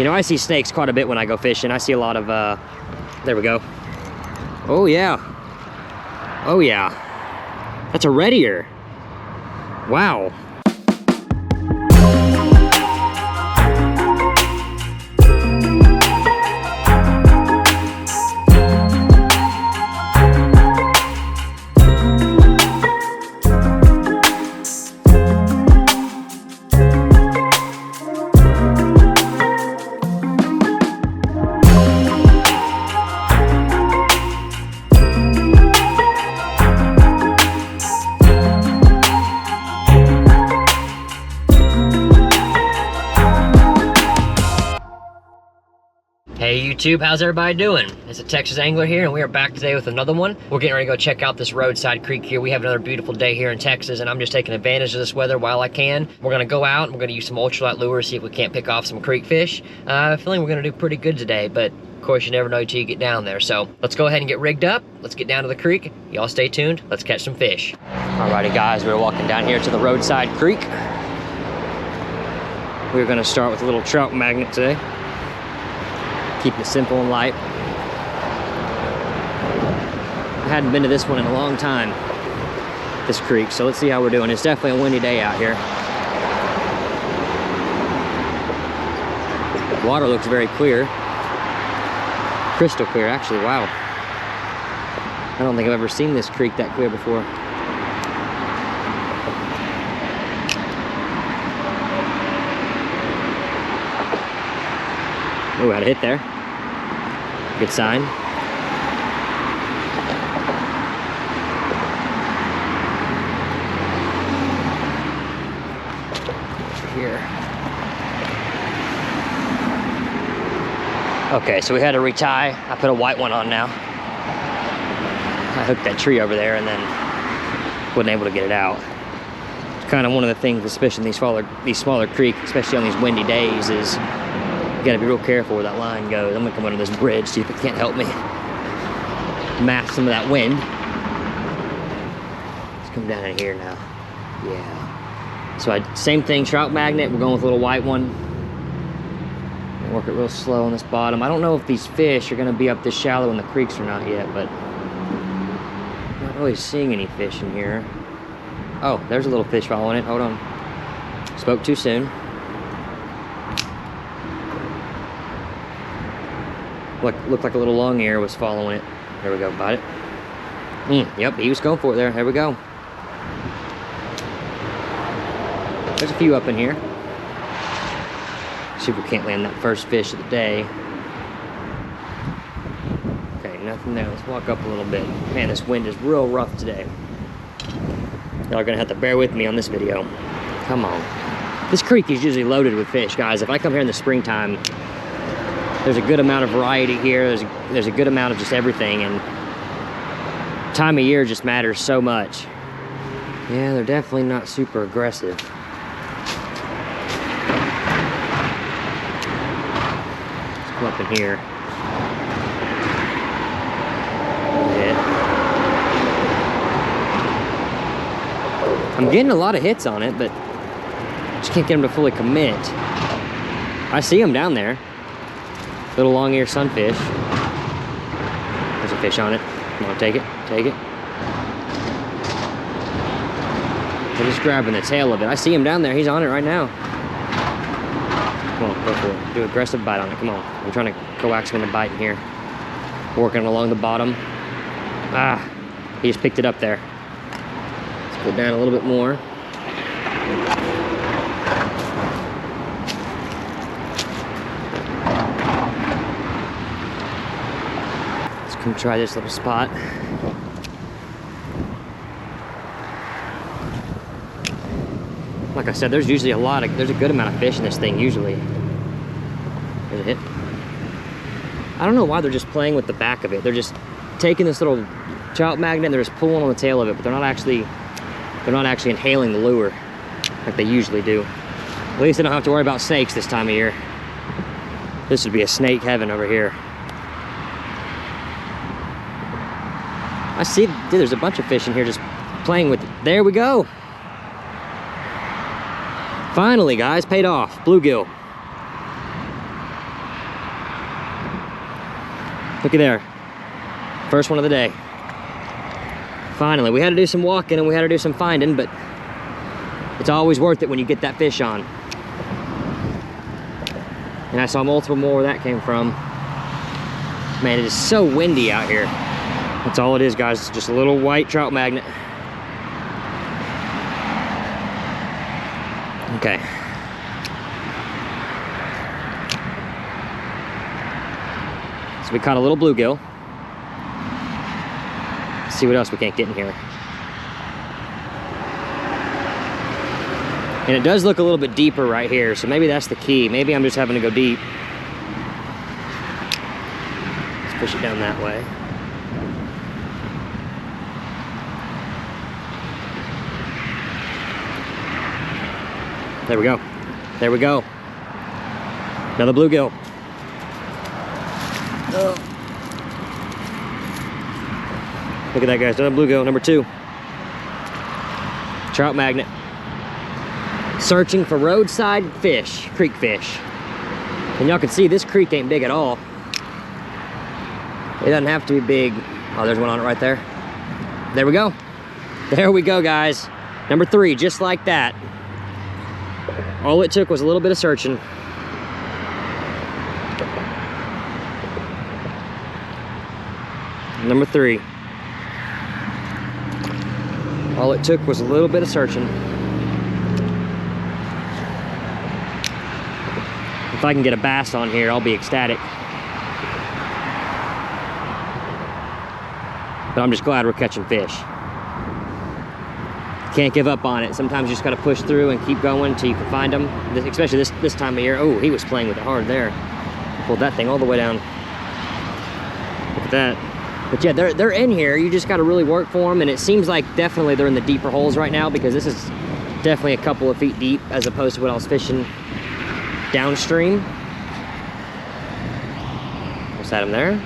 You know, I see snakes quite a bit when I go fishing. I see a lot of, there we go. Oh yeah. Oh yeah. That's a red ear. Wow. Hey YouTube, how's everybody doing? It's a Texas Angler here, and we are back today with another one. We're getting ready to go check out this Roadside Creek here. We have another beautiful day here in Texas, and I'm just taking advantage of this weather while I can. We're gonna go out and we're gonna use some ultralight lures, see if we can't pick off some creek fish. I have a feeling we're gonna do pretty good today, but of course you never know until you get down there. So let's go ahead and get rigged up. Let's get down to the creek. Y'all stay tuned. Let's catch some fish. Alrighty guys, we're walking down here to the Roadside Creek. We're gonna start with a little trout magnet today. Keep it simple and light. I hadn't been to this one in a long time, this creek, so let's see how we're doing. It's definitely a windy day out here. The water looks very clear. Crystal clear, actually, wow. I don't think I've ever seen this creek that clear before. Oh, had a hit there. Good sign. Here. Okay, so we had to retie. I put a white one on now. I hooked that tree over there and then wasn't able to get it out. It's kind of one of the things, especially in these smaller creeks, especially on these windy days, is you gotta be real careful where that line goes. I'm gonna come under this bridge, see if it can't help me mask some of that wind. Let's come down in here now. Yeah. So same thing, trout magnet. We're going with a little white one. Work it real slow on this bottom. I don't know if these fish are gonna be up this shallow in the creeks or not yet, but I'm not really seeing any fish in here. Oh, there's a little fish following it. Hold on. Spoke too soon. Looked like a little long ear was following it. There we go, got it. Yep, he was going for it there. There we go. There's a few up in here. See if we can't land that first fish of the day. Okay, nothing there. Let's walk up a little bit. Man, this wind is real rough today. Y'all are gonna have to bear with me on this video. Come on. This creek is usually loaded with fish, guys. If I come here in the springtime, there's a good amount of variety here. There's a good amount of just everything, and time of year just matters so much. Yeah, they're definitely not super aggressive. Let's come up in here. I'm getting a lot of hits on it, but just can't get them to fully commit. I see them down there. Little long ear sunfish. There's a fish on it. Come on, take it, take it. They're just grabbing the tail of it. I see him down there. He's on it right now. Come on, go for it. Do an aggressive bite on it. Come on. I'm trying to coax him into biting here. Working along the bottom. Ah, he just picked it up there. Let's go down a little bit more. Come try this little spot. Like I said, there's a good amount of fish in this thing usually. There's a hit. I don't know why they're just playing with the back of it. They're just taking this little trout magnet and they're just pulling on the tail of it, but they're not actually inhaling the lure like they usually do. At least I don't have to worry about snakes this time of year. This would be a snake heaven over here. I see, dude, there's a bunch of fish in here just playing with it. There we go. Finally, guys, paid off. Bluegill. Looky there. First one of the day. Finally, we had to do some walking and we had to do some finding, but it's always worth it when you get that fish on. And I saw multiple more where that came from. Man, it is so windy out here. That's all it is, guys. It's just a little white trout magnet. Okay. So we caught a little bluegill. Let's see what else we can't get in here. And it does look a little bit deeper right here, so maybe that's the key. Maybe I'm just having to go deep. Let's push it down that way. There we go. There we go. Another bluegill. Oh. Look at that, guys. Another bluegill, number 2. Trout magnet. Searching for roadside fish, creek fish. And y'all can see this creek ain't big at all. It doesn't have to be big. Oh, there's one on it right there. There we go. There we go, guys. Number 3, just like that. All it took was a little bit of searching. Number 3. All it took was a little bit of searching. If I can get a bass on here, I'll be ecstatic. But I'm just glad we're catching fish. Can't give up on it. Sometimes you just gotta push through and keep going until you can find them. Especially this time of year. Oh, he was playing with it hard there. Pulled that thing all the way down. Look at that. But yeah, they're in here. You just gotta really work for them. And it seems like definitely they're in the deeper holes right now, because this is definitely a couple of feet deep as opposed to what I was fishing downstream. We'll set him there.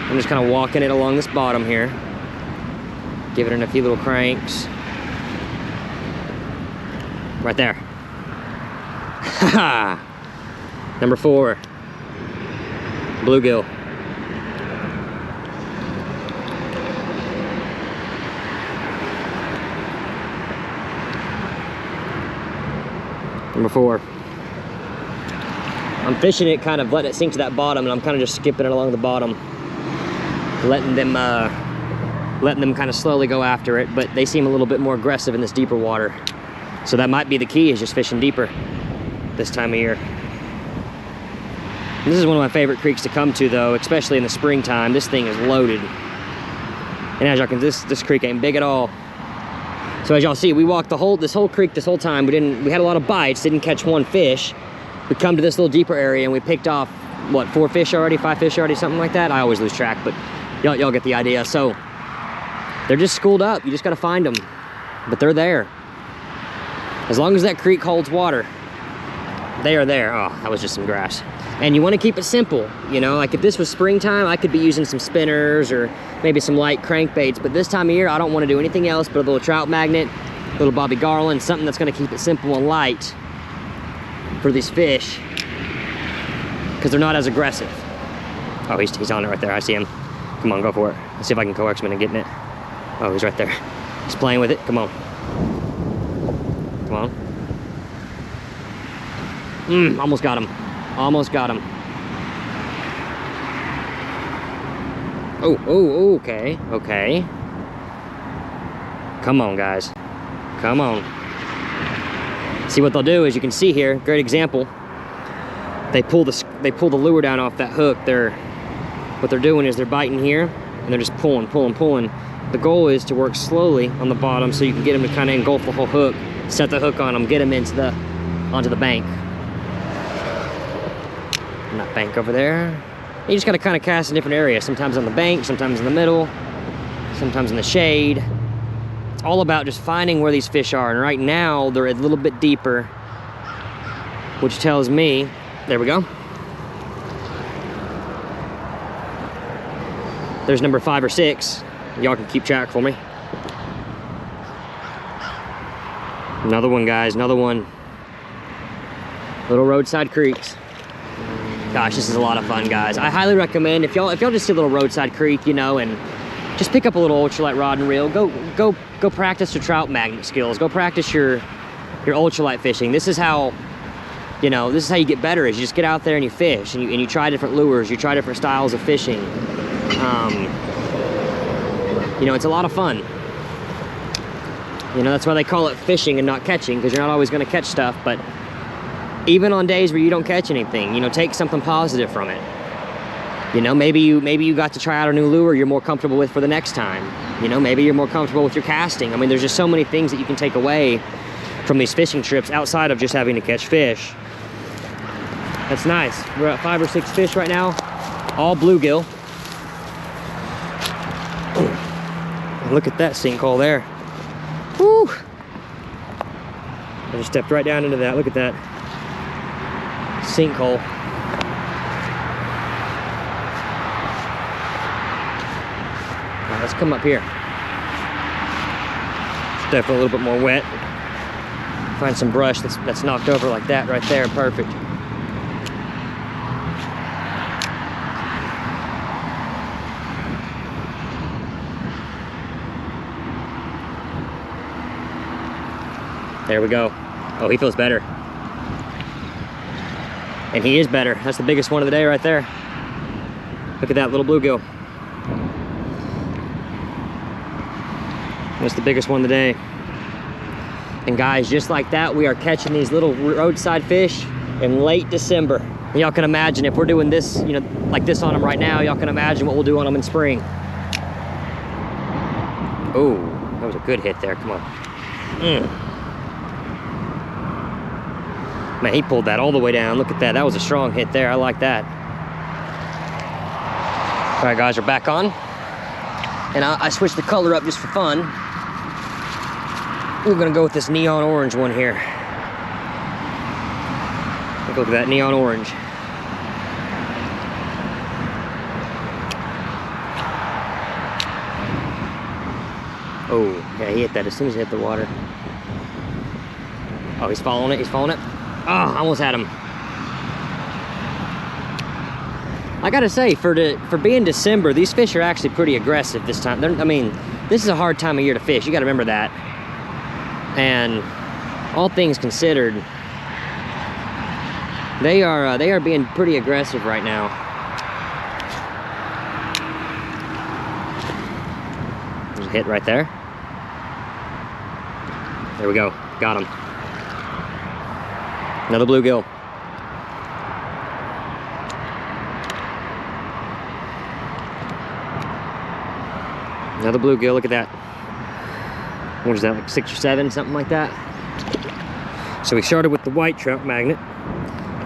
I'm just kind of walking it along this bottom here. Giving it a few little cranks. Right there. Ha! Number 4. Bluegill. Number 4. I'm fishing it, kind of letting it sink to that bottom, and I'm kind of just skipping it along the bottom, letting them kind of slowly go after it. But they seem a little bit more aggressive in this deeper water, so that might be the key, is just fishing deeper this time of year. This is one of my favorite creeks to come to, though, especially in the springtime. This thing is loaded, and as y'all can, this creek ain't big at all. So as y'all see, we walked this whole creek this whole time. We had a lot of bites, didn't catch one fish. We come to this little deeper area and we picked off, what, 4 fish already, 5 fish already, something like that. I always lose track, but y'all get the idea. So they're just schooled up. You just gotta find them, but they're there. As long as that creek holds water, they are there. Oh, that was just some grass. And you wanna keep it simple, you know, like if this was springtime, I could be using some spinners or maybe some light crankbaits, but this time of year, I don't wanna do anything else but a little trout magnet, a little Bobby Garland, something that's gonna keep it simple and light for these fish, because they're not as aggressive. Oh, he's on it right there, I see him. Come on, go for it. Let's see if I can coax him into getting it. Oh, he's right there. He's playing with it, come on. Come on. Almost got him. Almost got him. Oh, okay, okay. Come on, guys. Come on. See what they'll do, as you can see here, great example. They pull the lure down off that hook. What they're doing is they're biting here, and they're just pulling. The goal is to work slowly on the bottom so you can get them to kind of engulf the whole hook, set the hook on them, get them onto the bank. And that bank over there. You just gotta kind of cast in different areas. Sometimes on the bank, sometimes in the middle, sometimes in the shade. It's all about just finding where these fish are. And right now, they're a little bit deeper, which tells me, there we go. There's number 5 or 6. Y'all can keep track for me. Another one, guys, another one. Little roadside creeks. Gosh, this is a lot of fun, guys. I highly recommend if y'all just see a little Roadside Creek, you know, and just pick up a little ultralight rod and reel. Go practice your trout magnet skills. Go practice your ultralight fishing. This is how, you know, this is how you get better. Is you just get out there and you fish, and you try different lures. You try different styles of fishing. You know, it's a lot of fun. You know, that's why they call it fishing and not catching, because you're not always going to catch stuff. But even on days where you don't catch anything, you know, take something positive from it. You know, maybe you got to try out a new lure you're more comfortable with for the next time. You know, maybe you're more comfortable with your casting. I mean, there's just so many things that you can take away from these fishing trips outside of just having to catch fish. That's nice. We're at 5 or 6 fish right now, all bluegill. Look at that sinkhole there. Woo! I just stepped right down into that. Look at that sinkhole. All right, let's come up here. It's definitely a little bit more wet. Find some brush that's knocked over like that right there. Perfect. There we go. Oh, he feels better. And he is better. That's the biggest one of the day right there. Look at that little bluegill. That's the biggest one of the day. And guys, just like that, we are catching these little roadside fish in late December. Y'all can imagine if we're doing this, you know, like this on them right now, y'all can imagine what we'll do on them in spring. Oh, that was a good hit there. Come on. Man, he pulled that all the way down. Look at that. That was a strong hit there. I like that. All right, guys, we're back on. And I switched the color up just for fun. We're gonna go with this neon orange one here. Look at that neon orange. Oh, yeah, he hit that as soon as he hit the water. Oh, he's following it, he's following it. Oh, I almost had him. I gotta say, for being December, these fish are actually pretty aggressive this time. I mean, this is a hard time of year to fish. You gotta remember that. And all things considered, they are being pretty aggressive right now. There's a hit right there. There we go. Got him. Another bluegill. Another bluegill. Look at that. What is that, like 6 or 7, something like that? So we started with the white trout magnet.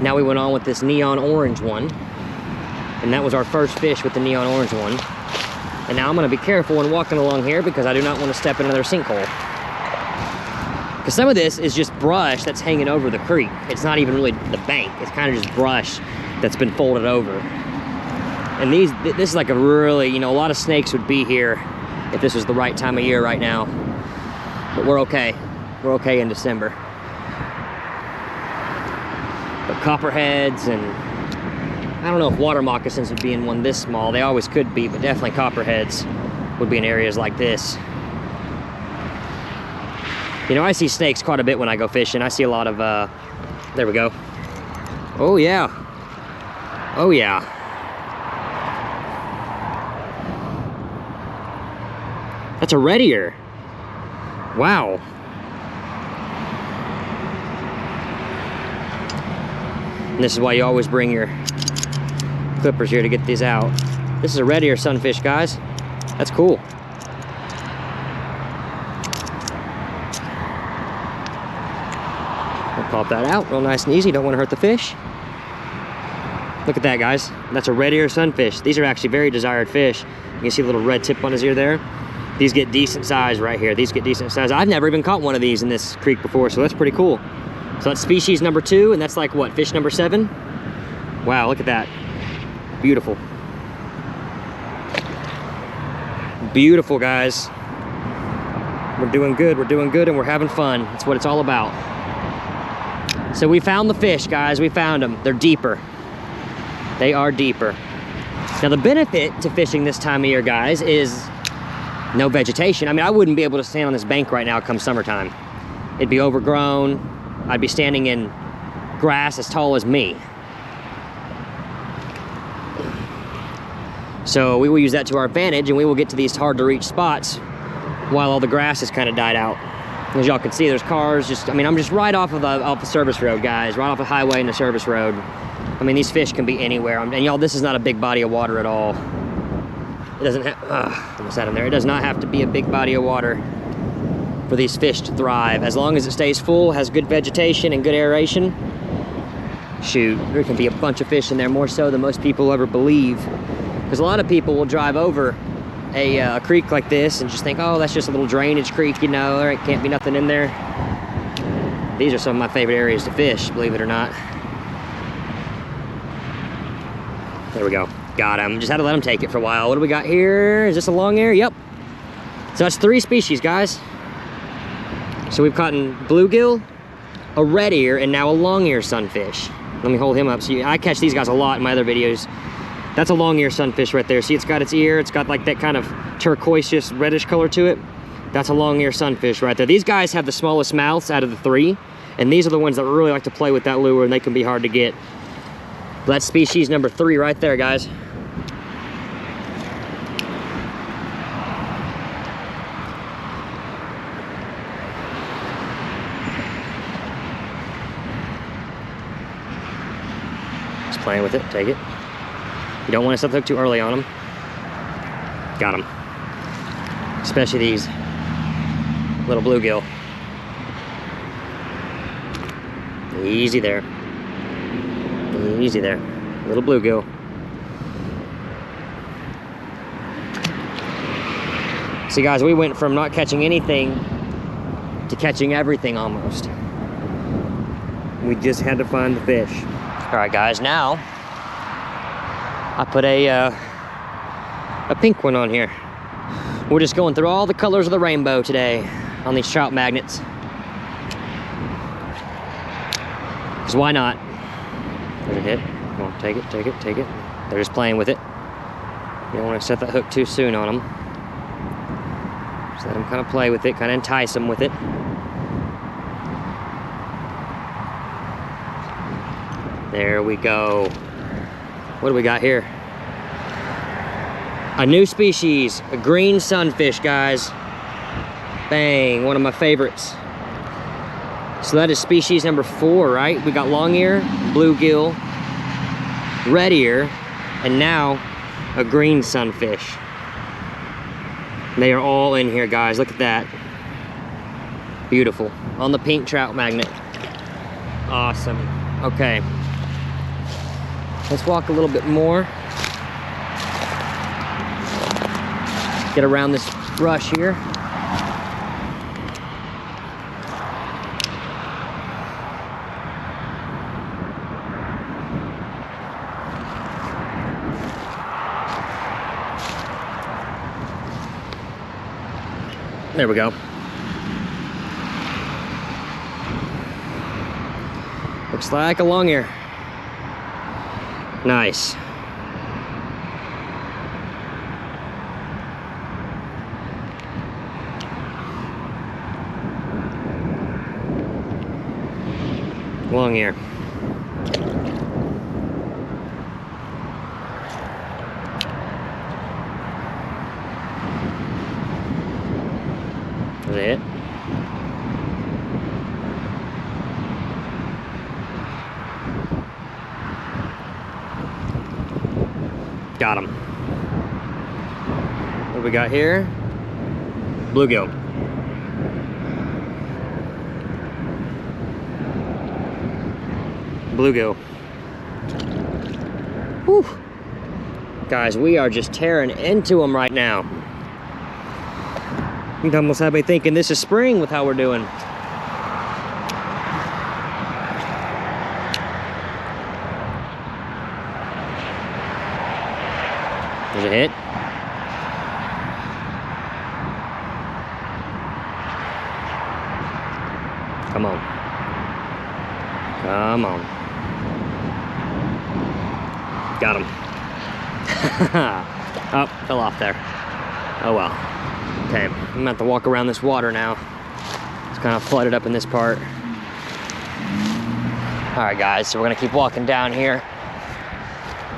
Now we went on with this neon orange one. And that was our first fish with the neon orange one. And now I'm gonna be careful when walking along here because I do not want to step in another sinkhole. Because some of this is just brush that's hanging over the creek. It's not even really the bank. It's kind of just brush that's been folded over. And this is like a really, you know, a lot of snakes would be here if this was the right time of year right now. But we're okay. We're okay in December. But copperheads and I don't know if water moccasins would be in one this small. They always could be, but definitely copperheads would be in areas like this. You know, I see snakes quite a bit when I go fishing. I see a lot of, there we go. Oh yeah. Oh yeah. That's a red ear. Wow. And this is why you always bring your clippers here to get these out. This is a red ear sunfish, guys. That's cool. I'll pop that out real nice and easy. Don't want to hurt the fish. Look at that, guys. That's a red ear sunfish. These are actually very desired fish. You can see a little red tip on his ear there. These get decent size right here. These get decent size. I've never even caught one of these in this creek before, so that's pretty cool. So that's species number 2, and that's like what, fish number 7? Wow, look at that. Beautiful. Beautiful, guys. We're doing good, and we're having fun. That's what it's all about. So we found the fish, guys. We found them. They're deeper. They are deeper. Now the benefit to fishing this time of year, guys, is no vegetation. I mean, I wouldn't be able to stand on this bank right now come summertime. It'd be overgrown. I'd be standing in grass as tall as me. So we will use that to our advantage, and we will get to these hard to reach spots while all the grass has kind of died out. As y'all can see, there's cars just, I mean, I'm just right off the service road, guys, right off the highway and the service road. I mean, these fish can be anywhere. And y'all, this is not a big body of water at all. It doesn't have, almost had him there. It does not have to be a big body of water for these fish to thrive. As long as it stays full, has good vegetation and good aeration, shoot, there can be a bunch of fish in there, more so than most people ever believe. Because a lot of people will drive over a creek like this and just think, oh, that's just a little drainage creek, you know, there can't be nothing in there. These are some of my favorite areas to fish, believe it or not. There we go. Got him. Just had to let him take it for a while. What do we got here? Is this a long ear? Yep. So that's 3 species, guys. So we've caught bluegill, a red ear, and now a long ear sunfish. Let me hold him up. See, I catch these guys a lot in my other videos. That's a long ear sunfish right there. See, it's got its ear. It's got like that kind of turquoise, reddish color to it. That's a long ear sunfish right there. These guys have the smallest mouths out of the 3. And these are the ones that really like to play with that lure, and they can be hard to get. That's species number 3 right there, guys. Just playing with it, take it. You don't want to set the hook too early on them. Got them. Especially these little bluegill. Easy there. Easy there. Little bluegill. See, guys, we went from not catching anything to catching everything almost. We just had to find the fish. All right, guys, now I put a pink one on here. We're just going through all the colors of the rainbow today on these trout magnets. Because why not? There's a hit. Come on, take it, take it, take it. They're just playing with it. You don't want to set that hook too soon on them. Just let them kind of play with it, kind of entice them with it. There we go. What do we got here? A new species, a green sunfish, guys. Bang, one of my favorites. So that is species number 4, right? We got long ear, bluegill, red ear, and now a green sunfish. They are all in here, guys. Look at that. Beautiful. On the pink trout magnet. Awesome. Okay. Let's walk a little bit more. Get around this brush here. There we go. Looks like a long ear. Nice. Long ear. That's it. Got him. What do we got here? Bluegill. Bluegill. Whew. Guys, we are just tearing into them right now. You'd almost have me thinking this is spring with how we're doing. There's a hit. Come on. Come on. Got him. Oh, fell off there. Oh well. Okay, I'm gonna have to walk around this water now. It's kind of flooded up in this part. All right, guys, so we're gonna keep walking down here.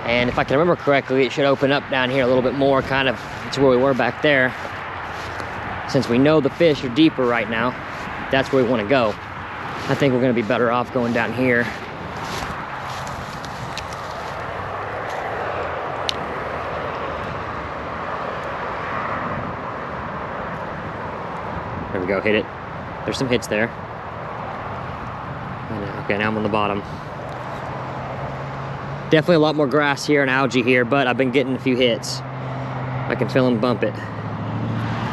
And if I can remember correctly, it should open up down here a little bit more, kind of to where we were back there. Since we know the fish are deeper right now, that's where we wanna go. I think we're gonna be better off going down here. There we go, hit it. There's some hits there. Okay, now I'm on the bottom. Definitely a lot more grass here and algae here, but I've been getting a few hits. I can feel them bump it.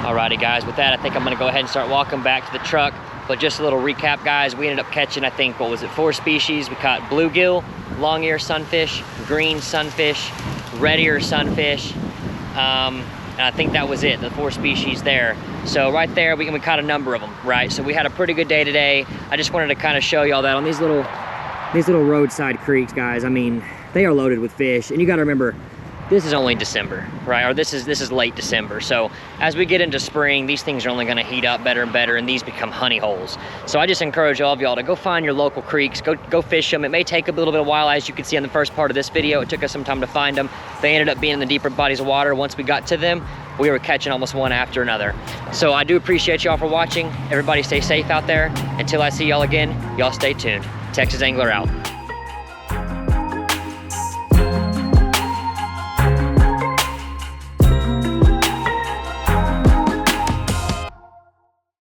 Alrighty guys, with that I think I'm gonna go ahead and start walking back to the truck. But just a little recap, guys, we ended up catching, I think, what was it, 4 species. We caught bluegill, long-ear sunfish, green sunfish, red-ear sunfish, and I think that was it, the 4 species there. So right there, we caught a number of them, right? So we had a pretty good day today. I just wanted to kind of show y'all that on these little roadside creeks, guys. I mean, they are loaded with fish, and you gotta remember, this is only December, right? Or this is late December. So as we get into spring, these things are only gonna heat up better and better, and these become honey holes. So I just encourage all of y'all to go find your local creeks, go fish them. It may take a little bit of while, as you can see in the first part of this video. It took us some time to find them. They ended up being in the deeper bodies of water. Once we got to them, we were catching almost one after another. So I do appreciate y'all for watching. Everybody stay safe out there. Until I see y'all again, y'all stay tuned. Texas Angler out.